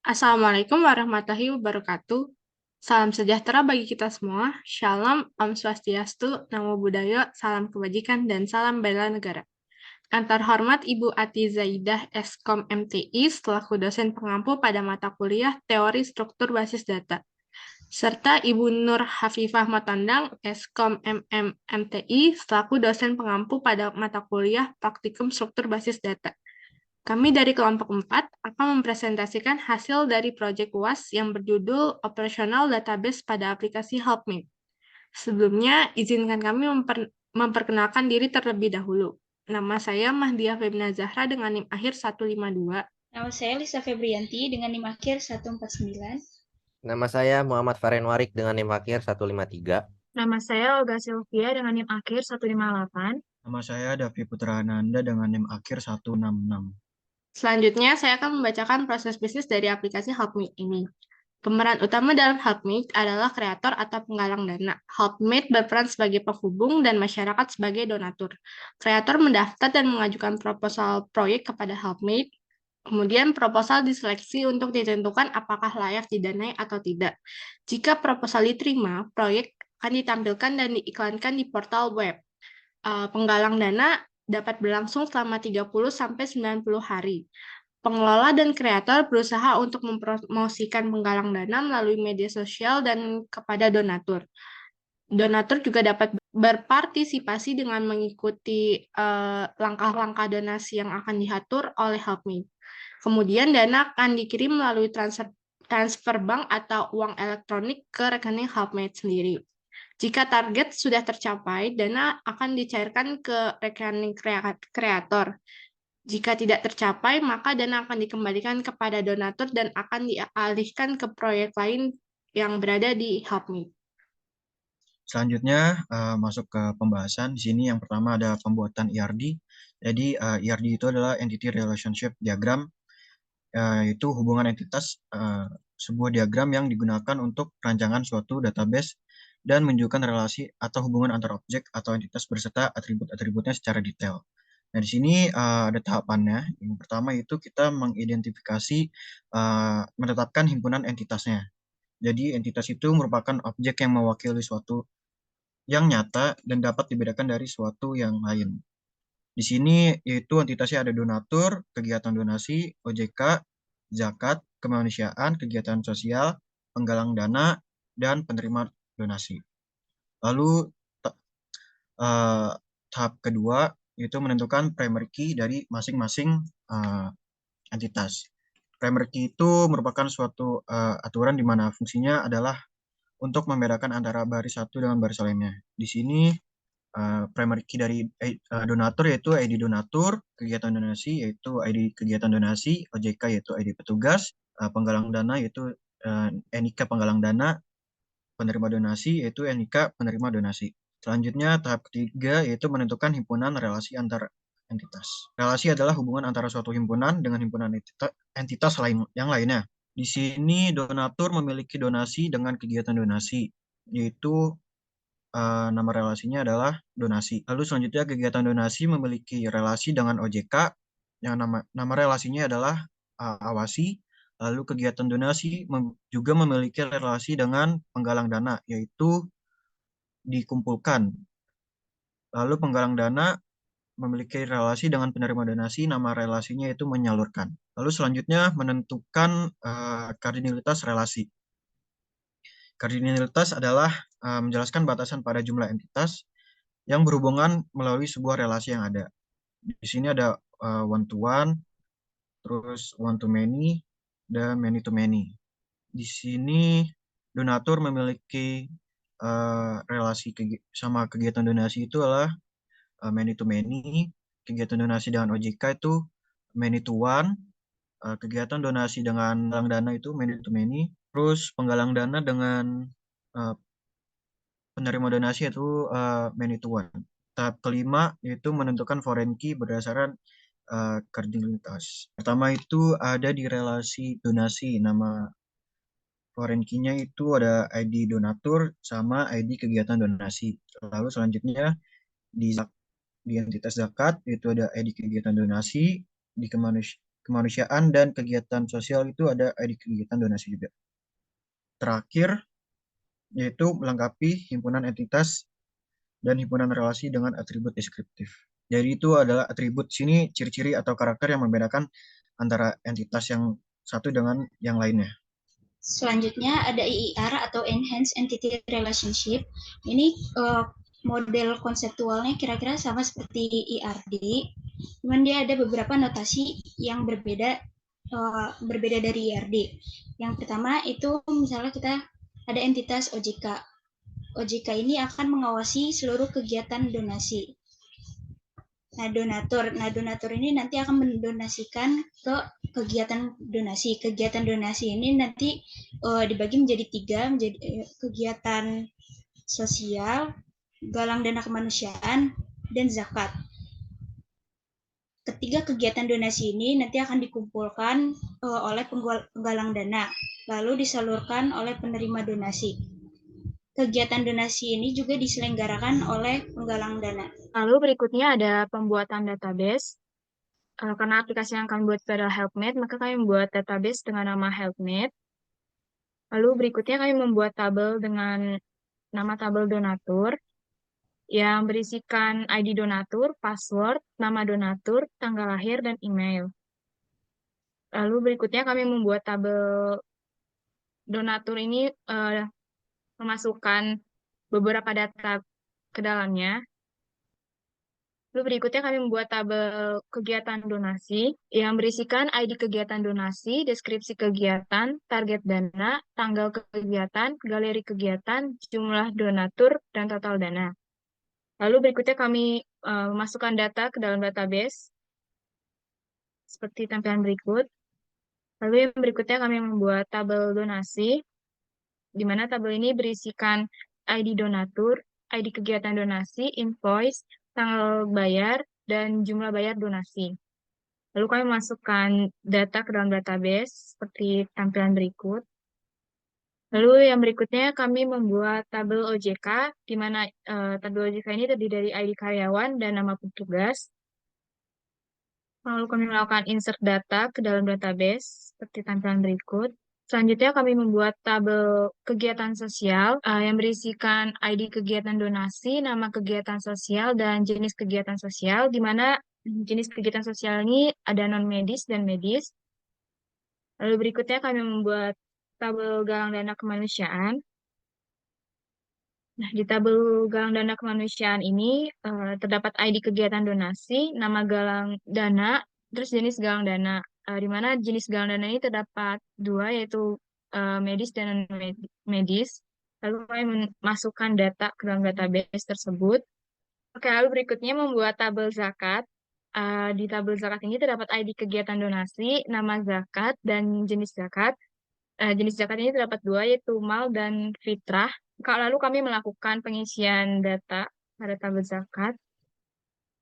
Assalamualaikum warahmatullahi wabarakatuh. Salam sejahtera bagi kita semua. Shalom, Om Swastiastu, Namo Buddhaya, salam kebajikan, dan salam bela negara. Yang terhormat Ibu Ati Zaidah Eskom MTI selaku dosen pengampu pada mata kuliah Teori Struktur Basis Data, serta Ibu Nur Hafifah Matandang Eskom MM MTI selaku dosen pengampu pada mata kuliah Praktikum Struktur Basis Data. Kami dari kelompok 4 akan mempresentasikan hasil dari proyek UAS yang berjudul Operasional Database pada aplikasi HelpMe. Sebelumnya, izinkan kami memperkenalkan diri terlebih dahulu. Nama saya Mahdia Febna Zahra dengan NIM akhir 152. Nama saya Lisa Febrianti dengan NIM akhir 149. Nama saya Muhammad Faren Warik dengan NIM akhir 153. Nama saya Olga Sylvia dengan NIM akhir 158. Nama saya Davi Putra Ananda dengan NIM akhir 166. Selanjutnya, saya akan membacakan proses bisnis dari aplikasi HelpMe ini. Pemeran utama dalam Helpmate adalah kreator atau penggalang dana. Helpmate berperan sebagai penghubung dan masyarakat sebagai donatur. Kreator mendaftar dan mengajukan proposal proyek kepada Helpmate. Kemudian proposal diseleksi untuk ditentukan apakah layak didanai atau tidak. Jika proposal diterima, proyek akan ditampilkan dan diiklankan di portal web. Penggalang dana dapat berlangsung selama 30-90 hari. Pengelola dan kreator berusaha untuk mempromosikan penggalang dana melalui media sosial dan kepada donatur. Donatur juga dapat berpartisipasi dengan mengikuti langkah-langkah donasi yang akan diatur oleh HelpMe. Kemudian dana akan dikirim melalui transfer bank atau uang elektronik ke rekening HelpMate sendiri. Jika target sudah tercapai, dana akan dicairkan ke rekening kreator. Jika tidak tercapai, maka dana akan dikembalikan kepada donatur dan akan dialihkan ke proyek lain yang berada di HelpMe. Selanjutnya masuk ke pembahasan. Di sini yang pertama ada pembuatan ERD. Jadi ERD itu adalah Entity Relationship Diagram, yaitu hubungan entitas, sebuah diagram yang digunakan untuk perancangan suatu database dan menunjukkan relasi atau hubungan antar objek atau entitas berserta atribut-atributnya secara detail. Nah, di sini ada tahapannya. Yang pertama itu kita mengidentifikasi, menetapkan himpunan entitasnya. Jadi entitas itu merupakan objek yang mewakili suatu yang nyata dan dapat dibedakan dari suatu yang lain. Di sini yaitu entitasnya ada donatur, kegiatan donasi, OJK, zakat, kemanusiaan, kegiatan sosial, penggalang dana, dan penerima donasi. Lalu tahap kedua yaitu menentukan primary key dari masing-masing entitas. Primary key itu merupakan suatu aturan di mana fungsinya adalah untuk membedakan antara baris satu dengan baris lainnya. Di sini primary key dari donatur yaitu ID donatur, kegiatan donasi yaitu ID kegiatan donasi, OJK yaitu ID petugas, penggalang dana yaitu NIK penggalang dana, penerima donasi yaitu NIK penerima donasi. Selanjutnya tahap ketiga yaitu menentukan himpunan relasi antar entitas. Relasi adalah hubungan antara suatu himpunan dengan himpunan entitas lain yang lainnya. Di sini donatur memiliki donasi dengan kegiatan donasi, yaitu nama relasinya adalah donasi. Lalu selanjutnya kegiatan donasi memiliki relasi dengan OJK yang nama relasinya adalah awasi. Lalu kegiatan donasi juga memiliki relasi dengan penggalang dana, yaitu dikumpulkan. Lalu penggalang dana memiliki relasi dengan penerima donasi, nama relasinya itu menyalurkan. Lalu selanjutnya menentukan kardinalitas relasi. Kardinalitas adalah menjelaskan batasan pada jumlah entitas yang berhubungan melalui sebuah relasi yang ada. Di sini ada one to one, terus one to many, dan many to many. Di sini donatur memiliki relasi sama kegiatan donasi itu adalah many to many. Kegiatan donasi dengan OJK itu many to one. Kegiatan donasi dengan penggalang dana itu many to many. Terus penggalang dana dengan penerima donasi itu many to one. Tahap kelima yaitu menentukan foreign key berdasarkan kardinalitas. Pertama itu ada di relasi donasi. Nama foreign key-nya itu ada ID donatur sama ID kegiatan donasi. Lalu selanjutnya di entitas zakat itu ada ID kegiatan donasi, di kemanusiaan dan kegiatan sosial itu ada ID kegiatan donasi juga. Terakhir, yaitu melengkapi himpunan entitas dan himpunan relasi dengan atribut deskriptif. Jadi itu adalah atribut sini ciri-ciri atau karakter yang membedakan antara entitas yang satu dengan yang lainnya. Selanjutnya ada EIR atau Enhanced Entity Relationship. Ini model konseptualnya kira-kira sama seperti ERD, cuman dia ada beberapa notasi yang berbeda dari ERD. Yang pertama itu misalnya kita ada entitas OJK. OJK ini akan mengawasi seluruh kegiatan donasi. Nah, donatur ini nanti akan mendonasikan ke kegiatan donasi. Kegiatan donasi ini nanti dibagi menjadi 3, menjadi kegiatan sosial, galang dana kemanusiaan, dan zakat. Ketiga kegiatan donasi ini nanti akan dikumpulkan oleh penggalang dana, lalu disalurkan oleh penerima donasi. Kegiatan donasi ini juga diselenggarakan oleh penggalang dana. Lalu berikutnya ada pembuatan database. Karena aplikasi yang kami buat adalah HelpMate, maka kami membuat database dengan nama HelpMate. Lalu berikutnya kami membuat tabel dengan nama tabel donatur yang berisikan ID donatur, password, nama donatur, tanggal lahir, dan email. Lalu berikutnya kami membuat tabel donatur ini memasukkan beberapa data ke dalamnya. Lalu berikutnya kami membuat tabel kegiatan donasi yang berisikan ID kegiatan donasi, deskripsi kegiatan, target dana, tanggal kegiatan, galeri kegiatan, jumlah donatur, dan total dana. Lalu berikutnya kami memasukkan data ke dalam database seperti tampilan berikut. Lalu yang berikutnya kami membuat tabel donasi, di mana tabel ini berisikan ID donatur, ID kegiatan donasi, invoice, tanggal bayar, dan jumlah bayar donasi. Lalu kami masukkan data ke dalam database seperti tampilan berikut. Lalu yang berikutnya kami membuat tabel OJK, di mana tabel OJK ini terdiri dari ID karyawan dan nama petugas. Lalu kami melakukan insert data ke dalam database seperti tampilan berikut. Selanjutnya kami membuat tabel kegiatan sosial yang berisikan ID kegiatan donasi, nama kegiatan sosial, dan jenis kegiatan sosial, di mana jenis kegiatan sosial ini ada non-medis dan medis. Lalu berikutnya kami membuat tabel galang dana kemanusiaan. Nah, di tabel galang dana kemanusiaan ini terdapat ID kegiatan donasi, nama galang dana, terus jenis galang dana. Di mana jenis galang dana ini terdapat 2, yaitu medis dan non-medis. Lalu kami memasukkan data ke dalam database tersebut. Oke, lalu berikutnya membuat tabel zakat. Di tabel zakat ini terdapat ID kegiatan donasi, nama zakat, dan jenis zakat. Jenis zakat ini terdapat 2, yaitu mal dan fitrah. Lalu kami melakukan pengisian data pada tabel zakat.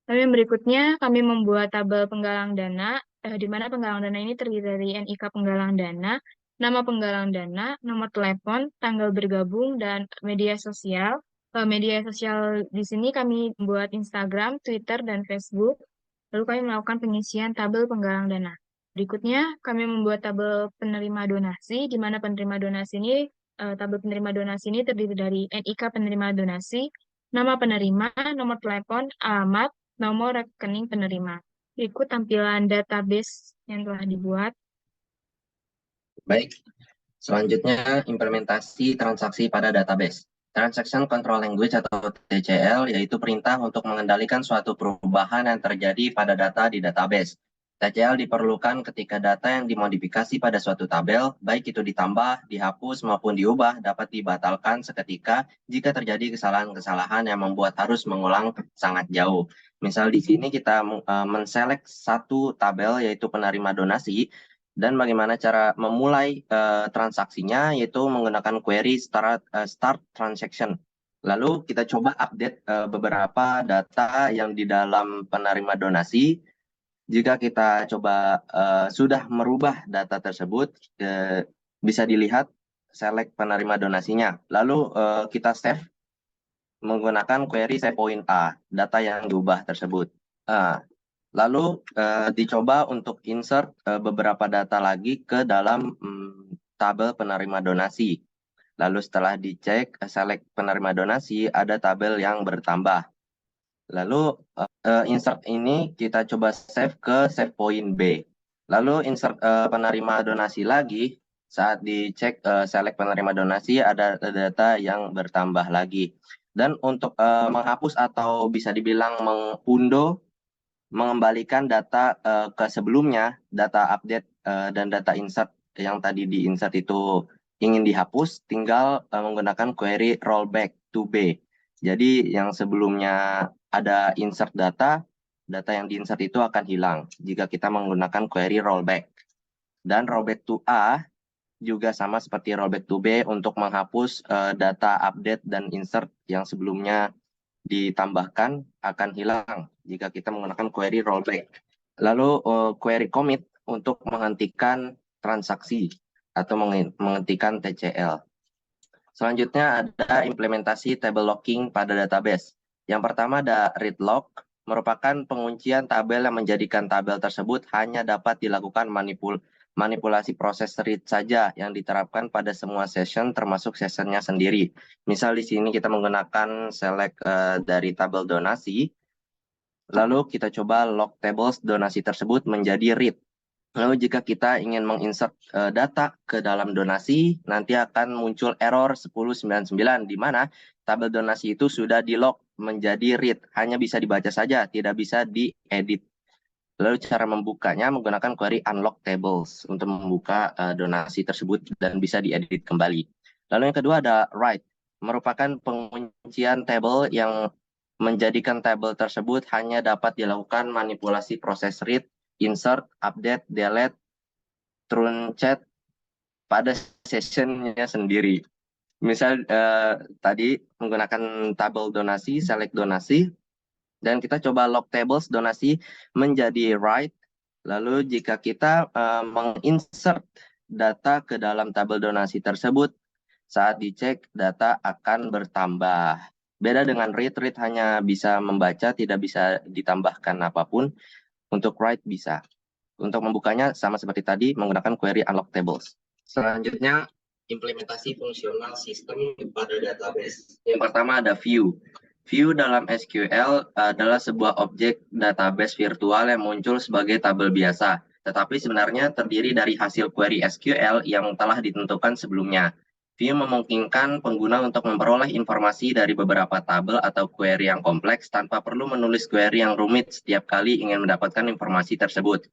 Lalu yang berikutnya kami membuat tabel penggalang dana, di mana penggalang dana ini terdiri dari NIK penggalang dana, nama penggalang dana, nomor telepon, tanggal bergabung, dan media sosial. Media sosial di sini kami membuat Instagram, Twitter, dan Facebook. Lalu kami melakukan pengisian tabel penggalang dana. Berikutnya kami membuat tabel penerima donasi, di mana penerima donasi ini, tabel penerima donasi ini terdiri dari NIK penerima donasi, nama penerima, nomor telepon, alamat, nomor rekening penerima. Berikut tampilan database yang telah dibuat. Baik, selanjutnya implementasi transaksi pada database. Transaction Control Language atau TCL yaitu perintah untuk mengendalikan suatu perubahan yang terjadi pada data di database. TCL diperlukan ketika data yang dimodifikasi pada suatu tabel, baik itu ditambah, dihapus, maupun diubah, dapat dibatalkan seketika jika terjadi kesalahan-kesalahan yang membuat harus mengulang sangat jauh. Misal di sini kita menselect satu tabel yaitu penerima donasi, dan bagaimana cara memulai transaksinya yaitu menggunakan query start transaction. Lalu kita coba update beberapa data yang di dalam penerima donasi. Jika kita coba sudah merubah data tersebut, bisa dilihat select penerima donasinya. Lalu kita save menggunakan query save point A, data yang diubah tersebut. Lalu dicoba untuk insert beberapa data lagi ke dalam tabel penerima donasi. Lalu setelah dicek select penerima donasi, ada tabel yang bertambah. Lalu insert ini kita coba save ke save point B. Lalu insert penerima donasi lagi, saat dicek select penerima donasi ada data yang bertambah lagi. Dan untuk menghapus atau bisa dibilang mengundo, mengembalikan data ke sebelumnya, data update dan data insert yang tadi di insert itu ingin dihapus, tinggal menggunakan query rollback to B. Jadi yang sebelumnya ada insert data yang diinsert itu akan hilang jika kita menggunakan query rollback. Dan rollback to A juga sama seperti rollback to B untuk menghapus data update dan insert yang sebelumnya ditambahkan akan hilang jika kita menggunakan query rollback. Lalu query commit untuk menghentikan transaksi atau menghentikan TCL. Selanjutnya ada implementasi table locking pada database. Yang pertama ada read lock, merupakan penguncian tabel yang menjadikan tabel tersebut hanya dapat dilakukan manipulasi proses read saja yang diterapkan pada semua session termasuk sessionnya sendiri. Misal di sini kita menggunakan select dari tabel donasi, lalu kita coba lock tables donasi tersebut menjadi read. Lalu jika kita ingin menginsert data ke dalam donasi, nanti akan muncul error 1099 di mana tabel donasi itu sudah di lock menjadi read, hanya bisa dibaca saja, tidak bisa diedit. Lalu cara membukanya menggunakan query unlock tables untuk membuka donasi tersebut dan bisa diedit kembali. Lalu yang kedua ada write, merupakan penguncian table yang menjadikan tabel tersebut hanya dapat dilakukan manipulasi proses read, insert, update, delete, truncate pada sessionnya sendiri. Misal tadi menggunakan tabel donasi, select donasi, dan kita coba lock tables donasi menjadi write. Lalu jika kita menginsert data ke dalam tabel donasi tersebut, saat dicek data akan bertambah. Beda dengan read hanya bisa membaca, tidak bisa ditambahkan apapun. Untuk write bisa. Untuk membukanya sama seperti tadi menggunakan query unlock tables. Selanjutnya implementasi fungsional sistem pada database. Yang pertama ada view. View dalam SQL adalah sebuah objek database virtual yang muncul sebagai tabel biasa, tetapi sebenarnya terdiri dari hasil query SQL yang telah ditentukan sebelumnya. View memungkinkan pengguna untuk memperoleh informasi dari beberapa tabel atau query yang kompleks tanpa perlu menulis query yang rumit setiap kali ingin mendapatkan informasi tersebut.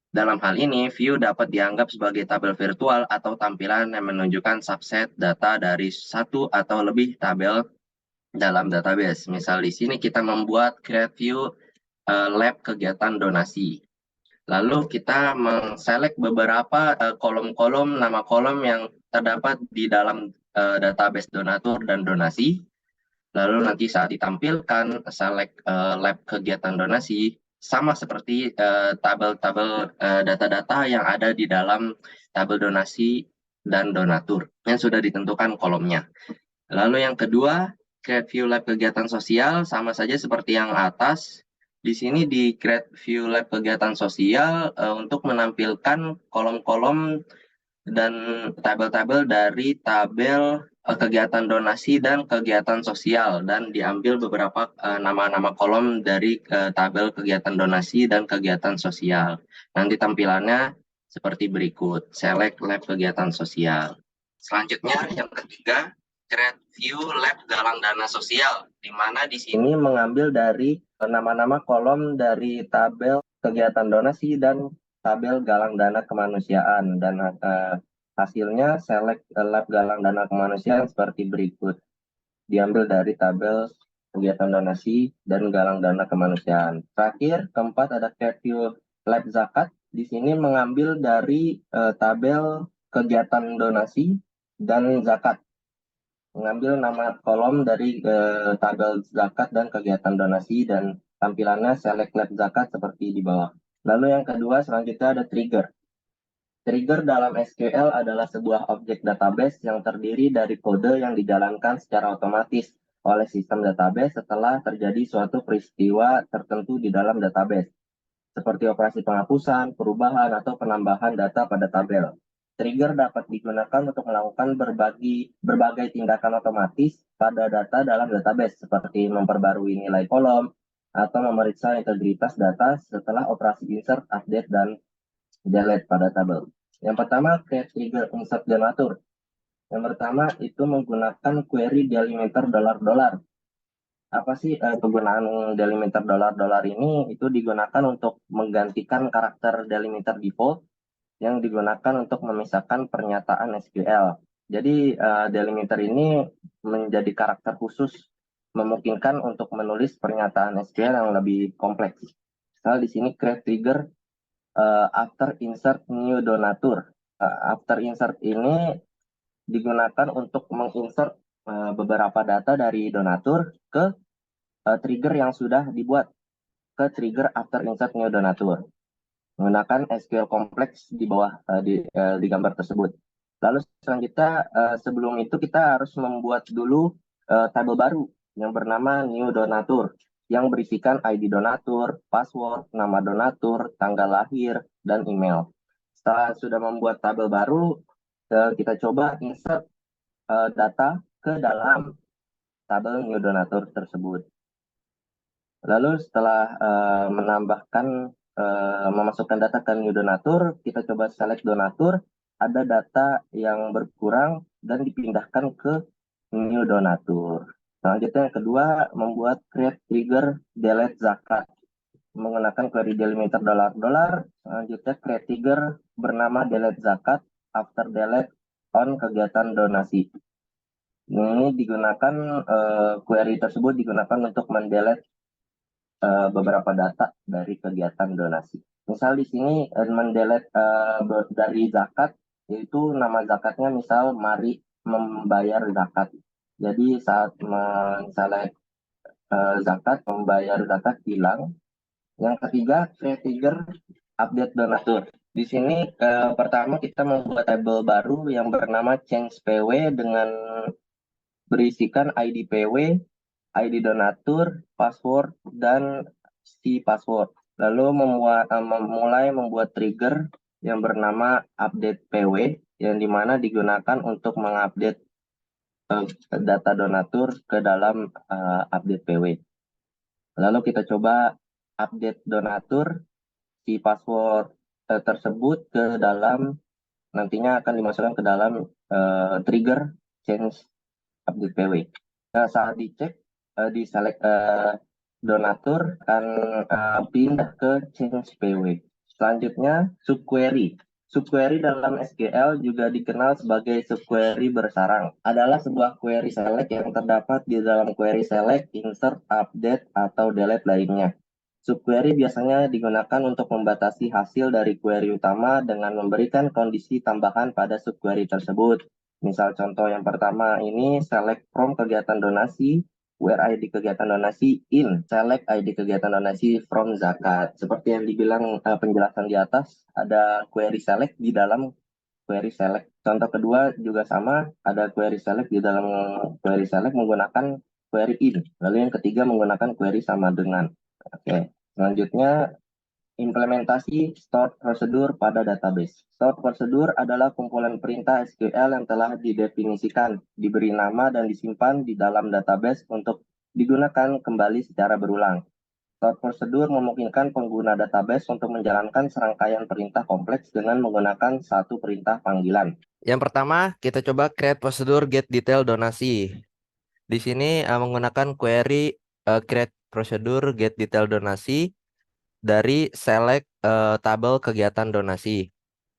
Dalam hal ini, view dapat dianggap sebagai tabel virtual atau tampilan yang menunjukkan subset data dari satu atau lebih tabel dalam database. Misal di sini kita membuat create view lab kegiatan donasi. Lalu kita men-select beberapa kolom-kolom, nama kolom yang terdapat di dalam database donatur dan donasi. Lalu nanti saat ditampilkan select lab kegiatan donasi, sama seperti tabel-tabel data-data yang ada di dalam tabel donasi dan donatur yang sudah ditentukan kolomnya. Lalu yang kedua, create view lab kegiatan sosial, sama saja seperti yang atas. Di sini di create view lab kegiatan sosial untuk menampilkan kolom-kolom dan tabel-tabel dari tabel kegiatan donasi dan kegiatan sosial, dan diambil beberapa nama-nama kolom dari tabel kegiatan donasi dan kegiatan sosial. Nanti tampilannya seperti berikut, select lab kegiatan sosial. Selanjutnya yang ketiga, create view lab galang dana sosial, di mana di sini mengambil dari nama-nama kolom dari tabel kegiatan donasi dan tabel galang dana kemanusiaan, dan hasilnya select lab galang dana kemanusiaan seperti berikut, diambil dari tabel kegiatan donasi dan galang dana kemanusiaan. Terakhir, keempat ada create view lab zakat, di sini mengambil dari tabel kegiatan donasi dan zakat, mengambil nama kolom dari tabel zakat dan kegiatan donasi, dan tampilannya select lab zakat seperti di bawah. Lalu yang kedua, selanjutnya ada trigger. Trigger dalam SQL adalah sebuah objek database yang terdiri dari kode yang dijalankan secara otomatis oleh sistem database setelah terjadi suatu peristiwa tertentu di dalam database. seperti operasi penghapusan, perubahan, atau penambahan data pada tabel. Trigger dapat digunakan untuk melakukan berbagai tindakan otomatis pada data dalam database, seperti memperbarui nilai kolom, atau memeriksa integritas data setelah operasi insert, update, dan delete pada tabel. Yang pertama, create trigger insert donatur. Yang pertama itu menggunakan query delimiter $. Apa sih penggunaan delimiter $? Ini itu digunakan untuk menggantikan karakter delimiter default yang digunakan untuk memisahkan pernyataan SQL. Jadi delimiter ini menjadi karakter khusus memungkinkan untuk menulis pernyataan SQL yang lebih kompleks. Misal di sini create trigger after insert new donatur. After insert ini digunakan untuk menginsert beberapa data dari donatur ke trigger yang sudah dibuat, ke trigger after insert new donatur menggunakan SQL kompleks di bawah di gambar tersebut. Lalu selanjutnya sebelum itu kita harus membuat dulu tabel baru yang bernama new donatur yang berisikan ID donatur, password, nama donatur, tanggal lahir, dan email. Setelah sudah membuat tabel baru, kita coba insert data ke dalam tabel new donatur tersebut. Lalu setelah memasukkan data ke new donatur, kita coba select donatur, ada data yang berkurang dan dipindahkan ke new donatur. Selanjutnya yang kedua, membuat create trigger delete zakat menggunakan query delimiter $. Selanjutnya create trigger bernama delete zakat after delete on kegiatan donasi. Ini digunakan query tersebut digunakan untuk mendelete beberapa data dari kegiatan donasi. Misal di sini mendelete dari zakat, yaitu nama zakatnya misal mari membayar zakat. Jadi saat men-select zakat, membayar zakat hilang. Yang ketiga, create trigger update donatur. Di sini pertama kita membuat tabel baru yang bernama change PW dengan berisikan ID PW, ID donatur, password, dan si password. Lalu mulai membuat trigger yang bernama update PW yang dimana digunakan untuk mengupdate data donatur ke dalam update PW. Lalu kita coba update donatur si password tersebut ke dalam, nantinya akan dimasukkan ke dalam trigger change update PW. Nah, saat dicek di select donatur akan pindah ke change PW. Selanjutnya subquery. Subquery dalam SQL juga dikenal sebagai subquery bersarang. Adalah sebuah query select yang terdapat di dalam query select, insert, update, atau delete lainnya. Subquery biasanya digunakan untuk membatasi hasil dari query utama dengan memberikan kondisi tambahan pada subquery tersebut. Misal contoh yang pertama ini select from kegiatan donasi, where ID kegiatan donasi in, select ID kegiatan donasi from zakat. Seperti yang dibilang penjelasan di atas, ada query select di dalam query select. Contoh kedua juga sama, ada query select di dalam query select menggunakan query in. Lalu yang ketiga menggunakan query sama dengan. Oke, selanjutnya implementasi stored procedure pada database. Stored procedure adalah kumpulan perintah SQL yang telah didefinisikan, diberi nama, dan disimpan di dalam database untuk digunakan kembali secara berulang. Stored procedure memungkinkan pengguna database untuk menjalankan serangkaian perintah kompleks dengan menggunakan satu perintah panggilan. Yang pertama, kita coba create procedure get detail donasi. Di sini menggunakan query create procedure get detail donasi dari select tabel kegiatan donasi.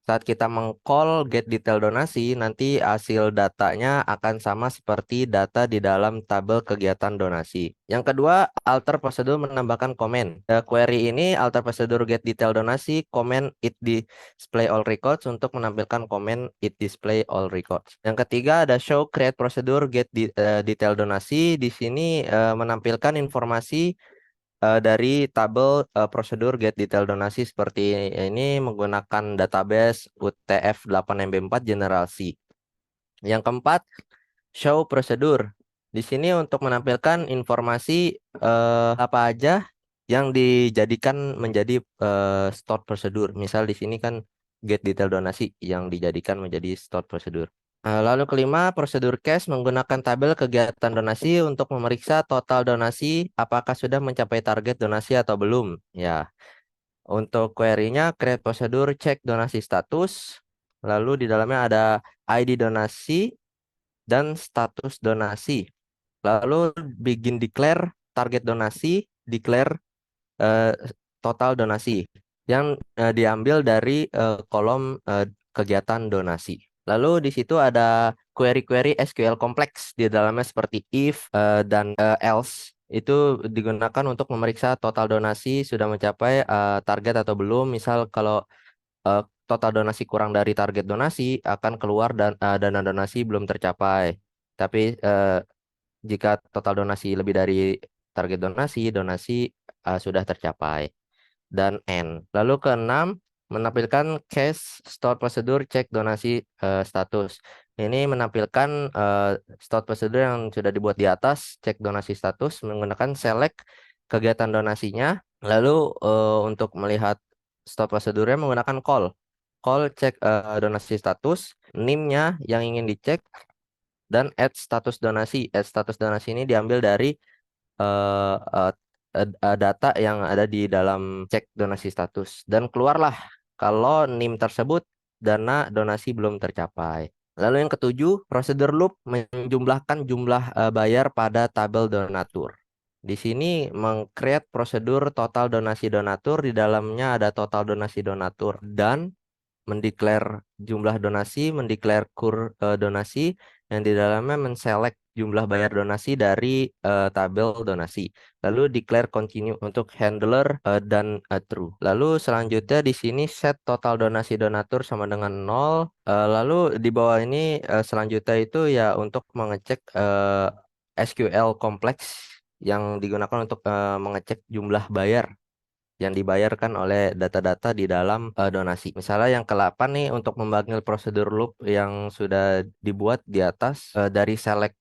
Saat kita meng-call get detail donasi, nanti hasil datanya akan sama seperti data di dalam tabel kegiatan donasi. Yang kedua, alter prosedur menambahkan komen. Query ini alter prosedur get detail donasi, komen it display all records untuk menampilkan komen it display all records. Yang ketiga ada show create prosedur get detail donasi. Di sini menampilkan informasi dari tabel prosedur get detail donasi seperti ini menggunakan database UTF-8MB4 General C. Yang keempat, show prosedur. Di sini untuk menampilkan informasi apa aja yang dijadikan menjadi stored procedure. Misal di sini kan get detail donasi yang dijadikan menjadi stored procedure. Lalu kelima, prosedur cash menggunakan tabel kegiatan donasi untuk memeriksa total donasi apakah sudah mencapai target donasi atau belum. Ya, untuk query-nya create prosedur cek donasi status. Lalu di dalamnya ada ID donasi dan status donasi. Lalu begin declare target donasi, declare total donasi yang diambil dari kolom kegiatan donasi. Lalu di situ ada query-query SQL kompleks di dalamnya seperti if dan else. Itu digunakan untuk memeriksa total donasi sudah mencapai target atau belum. Misal kalau total donasi kurang dari target donasi akan keluar dan dana donasi belum tercapai. Tapi jika total donasi lebih dari target donasi, donasi sudah tercapai. Dan N. Lalu keenam, menampilkan case stored procedure cek donasi status. Ini menampilkan stored procedure yang sudah dibuat di atas, cek donasi status menggunakan select kegiatan donasinya. Lalu untuk melihat stored procedure-nya menggunakan call. Call cek donasi status, NIM-nya yang ingin dicek, dan add status donasi. Add status donasi ini diambil dari eh, eh, data yang ada di dalam cek donasi status dan keluarlah kalau NIM tersebut dana donasi belum tercapai. Lalu yang ketujuh, prosedur loop menjumlahkan jumlah bayar pada tabel donatur. Di sini meng-create prosedur total donasi donatur, di dalamnya ada total donasi donatur dan mendeklar jumlah donasi, mendeklar donasi, yang di dalamnya menselect jumlah bayar donasi dari tabel donasi. Lalu declare continue untuk handler dan true. Lalu selanjutnya di sini set total donasi donatur sama dengan 0. Lalu di bawah ini selanjutnya itu ya untuk mengecek SQL kompleks yang digunakan untuk mengecek jumlah bayar yang dibayarkan oleh data-data di dalam donasi. Misalnya yang ke-8 nih untuk memanggil prosedur loop yang sudah dibuat di atas dari select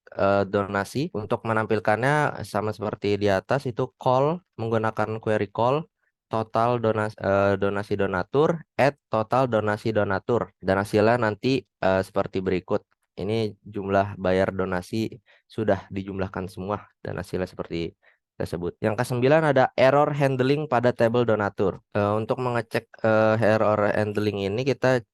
donasi. Untuk menampilkannya sama seperti di atas itu call menggunakan query call total donasi donatur add total donasi donatur dan hasilnya nanti seperti berikut. Ini jumlah bayar donasi sudah dijumlahkan semua dan hasilnya seperti tersebut. Yang ke-9 ada error handling pada tabel donatur. Untuk mengecek error handling ini kita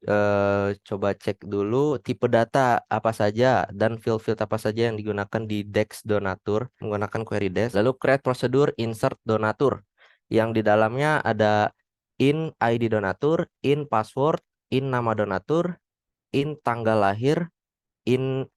coba cek dulu tipe data apa saja dan field-field apa saja yang digunakan di DEX donatur menggunakan query DEX. Lalu create prosedur insert donatur yang di dalamnya ada in ID donatur, in password, in nama donatur, in tanggal lahir, in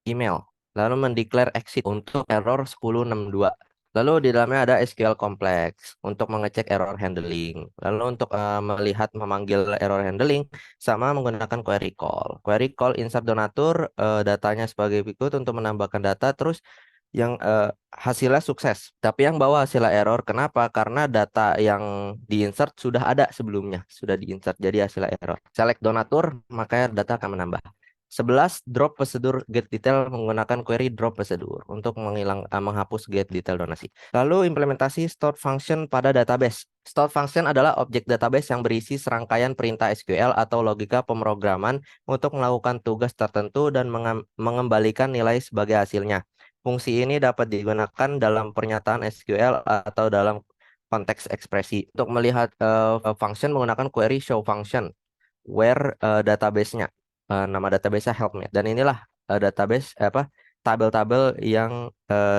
email. Lalu mendeklar exit untuk error 1062. Lalu di dalamnya ada SQL kompleks untuk mengecek error handling. Lalu untuk melihat memanggil error handling sama menggunakan query call. Query call insert donatur datanya sebagai berikut untuk menambahkan data terus yang hasilnya sukses. Tapi yang bawa hasilnya error. Kenapa? Karena data yang diinsert sudah ada sebelumnya, sudah diinsert jadi hasilnya error. Select donatur, maka data akan menambah. 11 drop prosedur get detail menggunakan query drop prosedur untuk menghapus get detail donasi. Lalu implementasi stored function pada database. Stored function adalah objek database yang berisi serangkaian perintah SQL atau logika pemrograman untuk melakukan tugas tertentu dan mengembalikan nilai sebagai hasilnya. Fungsi ini dapat digunakan dalam pernyataan SQL atau dalam konteks ekspresi. Untuk melihat function menggunakan query show function where database-nya. Nama database-nya helpmate dan inilah database tabel-tabel yang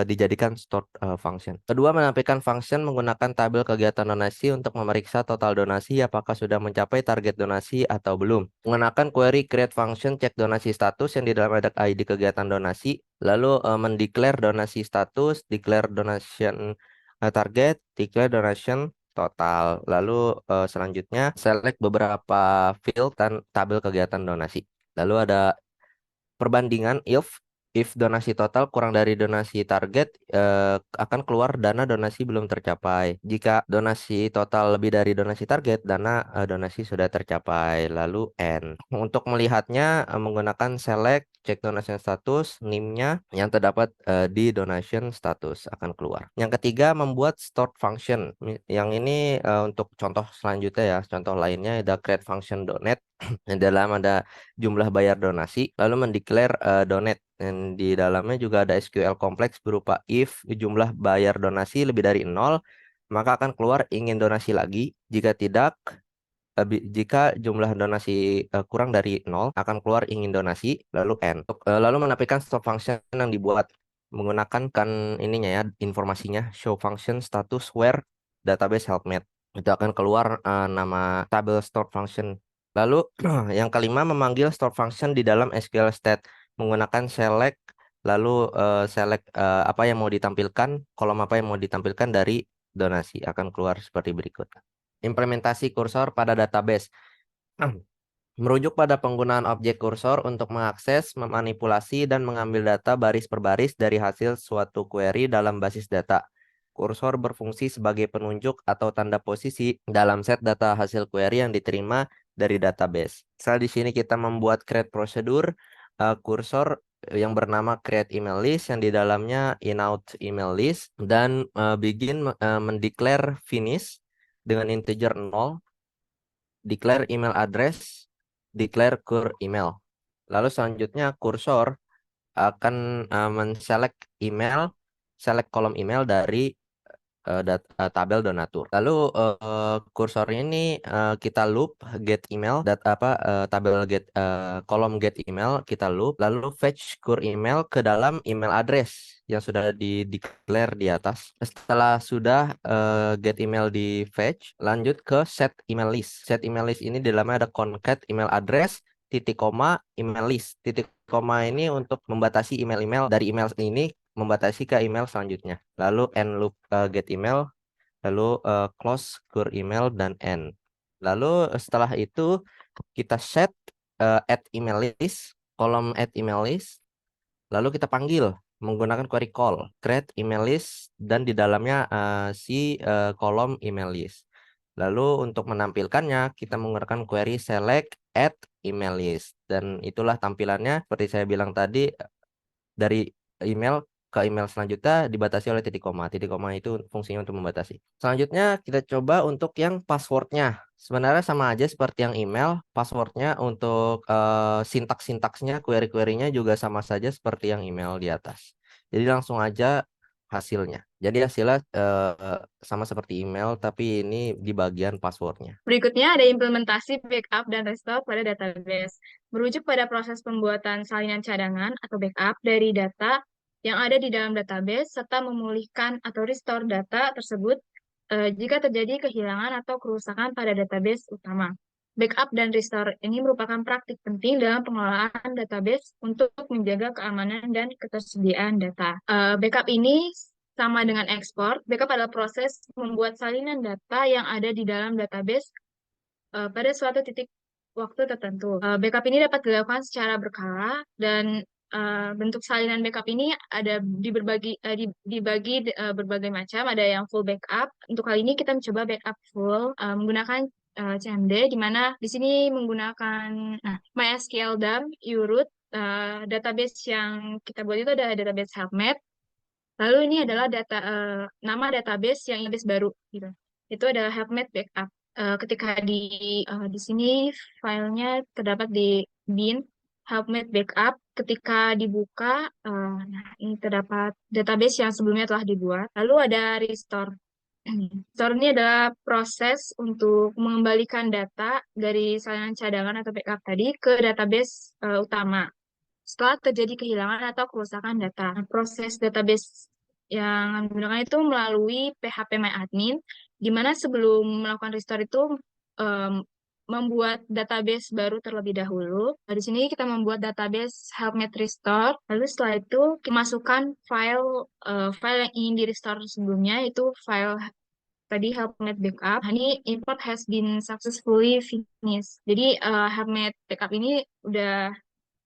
dijadikan stored function. Kedua, menampilkan function menggunakan tabel kegiatan donasi untuk memeriksa total donasi apakah sudah mencapai target donasi atau belum. Menggunakan query create function cek donasi status yang di dalam ada ID kegiatan donasi, lalu mendeklar donasi status, declare donation target, declare donation total. Lalu selanjutnya select beberapa field dan tabel kegiatan donasi. Lalu ada perbandingan if If donasi total kurang dari donasi target, akan keluar dana donasi belum tercapai. Jika donasi total lebih dari donasi target, dana donasi sudah tercapai. Lalu N. Untuk melihatnya menggunakan select, cek donation status, NIM-nya yang terdapat di donation status akan keluar. Yang ketiga, membuat stored function. Yang ini untuk contoh selanjutnya ya. Contoh lainnya ada create function donate. Di dalam ada jumlah bayar donasi, lalu mendeklar donate. Dan di dalamnya juga ada SQL kompleks berupa if jumlah bayar donasi lebih dari 0, maka akan keluar ingin donasi lagi. Jika tidak, jika jumlah donasi kurang dari 0, akan keluar ingin donasi, lalu N. Lalu menampilkan stop function yang dibuat menggunakan ininya ya, informasinya, show function status where database helpmate. Itu akan keluar nama tabel store function. Lalu yang kelima, memanggil store function di dalam SQL state menggunakan select, lalu select apa yang mau ditampilkan, kolom apa yang mau ditampilkan dari donasi, akan keluar seperti berikut. Implementasi kursor pada database. Merujuk pada penggunaan objek kursor untuk mengakses, memanipulasi, dan mengambil data baris per baris dari hasil suatu query dalam basis data. Kursor berfungsi sebagai penunjuk atau tanda posisi dalam set data hasil query yang diterima dari database. Misal di sini kita membuat create prosedur, kursor yang bernama create email list yang di dalamnya inout email list, dan begin mendeklar finish dengan integer 0, declare email address, declare cur email. Lalu selanjutnya kursor akan men-select email, select kolom email dari tabel donatur. Lalu kursor ini kita loop get email, tabel get kolom get email kita loop, lalu fetch cur email ke dalam email address yang sudah di-declare di atas. Setelah sudah get email di fetch, lanjut ke set email list. Set email list ini di dalamnya ada concat email address, titik koma email list. Titik koma ini untuk membatasi email-email dari email ini membatasi ke email selanjutnya. Lalu end loop get email, lalu close cur email, dan end. Lalu setelah itu kita set add email list, kolom add email list, lalu kita panggil menggunakan query call create email list, dan di dalamnya kolom email list. Lalu untuk menampilkannya kita menggunakan query select add email list, dan itulah tampilannya seperti saya bilang tadi, dari email ke email selanjutnya dibatasi oleh titik koma. Titik koma itu fungsinya untuk membatasi. Selanjutnya kita coba untuk yang passwordnya. Sebenarnya sama aja seperti yang email. Passwordnya untuk sintaks-sintaksnya, query-querynya juga sama saja seperti yang email di atas. Jadi langsung aja hasilnya. Jadi hasilnya sama seperti email, tapi ini di bagian passwordnya. Berikutnya ada implementasi backup dan restore pada database. Merujuk pada proses pembuatan salinan cadangan atau backup dari data yang ada di dalam database, serta memulihkan atau restore data tersebut jika terjadi kehilangan atau kerusakan pada database utama. Backup dan restore ini merupakan praktik penting dalam pengelolaan database untuk menjaga keamanan dan ketersediaan data. Backup ini sama dengan ekspor. Backup adalah proses membuat salinan data yang ada di dalam database pada suatu titik waktu tertentu. Backup ini dapat dilakukan secara berkala, dan bentuk salinan backup ini ada dibagi berbagai macam. Ada yang full backup. Untuk kali ini kita mencoba backup full menggunakan CMD, di mana di sini menggunakan MySQL DAM, URoot, database yang kita buat itu ada database HelpMate. Lalu ini adalah nama database yang database baru gitu. Itu adalah HelpMate backup. Ketika di sini filenya terdapat di bin HelpMate backup. Ketika dibuka, ini terdapat database yang sebelumnya telah dibuat. Lalu ada restore. Restore ini adalah proses untuk mengembalikan data dari salinan cadangan atau backup tadi ke database utama setelah terjadi kehilangan atau kerusakan data. Proses database yang digunakan itu melalui phpMyAdmin, di mana sebelum melakukan restore itu membuat database baru terlebih dahulu. Di sini kita membuat database helpmate restore. Lalu setelah itu kita masukkan file yang ingin di restore sebelumnya, itu file tadi helpmate backup. Ini import has been successfully finished. Jadi helpmate backup ini udah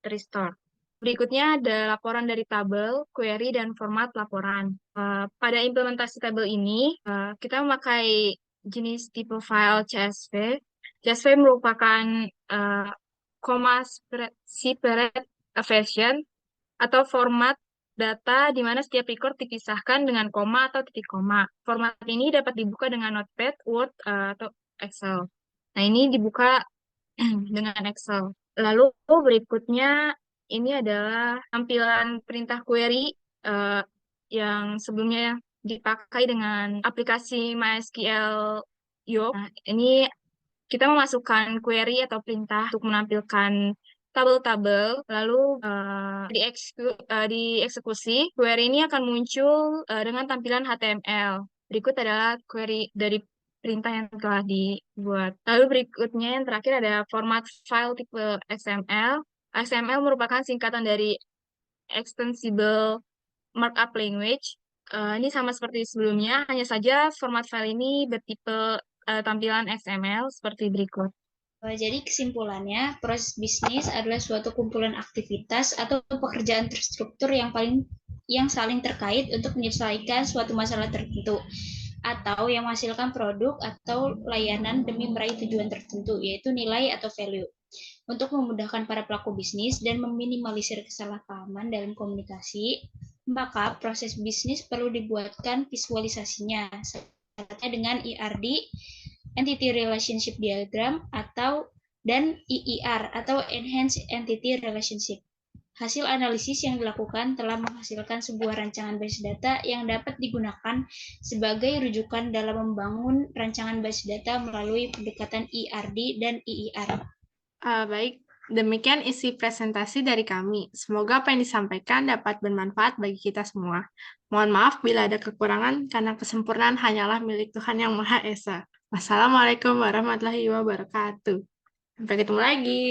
restore. Berikutnya ada laporan dari tabel, query, dan format laporan. Pada implementasi tabel ini, kita memakai jenis tipe file CSV. CSV merupakan comma separate version atau format data di mana setiap record dipisahkan dengan koma atau titik koma. Format ini dapat dibuka dengan Notepad, Word, atau Excel. Nah, ini dibuka dengan Excel. Lalu berikutnya ini adalah tampilan perintah query yang sebelumnya dipakai dengan aplikasi MySQL Yoke. Nah, ini kita memasukkan query atau perintah untuk menampilkan tabel-tabel, lalu dieksekusi. Query ini akan muncul dengan tampilan HTML. Berikut adalah query dari perintah yang telah dibuat. Lalu berikutnya yang terakhir ada format file tipe XML. XML merupakan singkatan dari Extensible Markup Language. Ini sama seperti sebelumnya, hanya saja format file ini bertipe tampilan XML seperti berikut. Jadi kesimpulannya, proses bisnis adalah suatu kumpulan aktivitas atau pekerjaan terstruktur yang saling terkait untuk menyelesaikan suatu masalah tertentu atau yang menghasilkan produk atau layanan demi meraih tujuan tertentu, yaitu nilai atau value. Untuk memudahkan para pelaku bisnis dan meminimalisir kesalahpahaman dalam komunikasi, maka proses bisnis perlu dibuatkan visualisasinya, salah dengan ERD, Entity Relationship Diagram, dan EER atau Enhanced Entity Relationship. Hasil analisis yang dilakukan telah menghasilkan sebuah rancangan base data yang dapat digunakan sebagai rujukan dalam membangun rancangan base data melalui pendekatan ERD dan EER. Baik, demikian isi presentasi dari kami. Semoga apa yang disampaikan dapat bermanfaat bagi kita semua. Mohon maaf bila ada kekurangan, karena kesempurnaan hanyalah milik Tuhan Yang Maha Esa. Wassalamualaikum warahmatullahi wabarakatuh. Sampai ketemu lagi.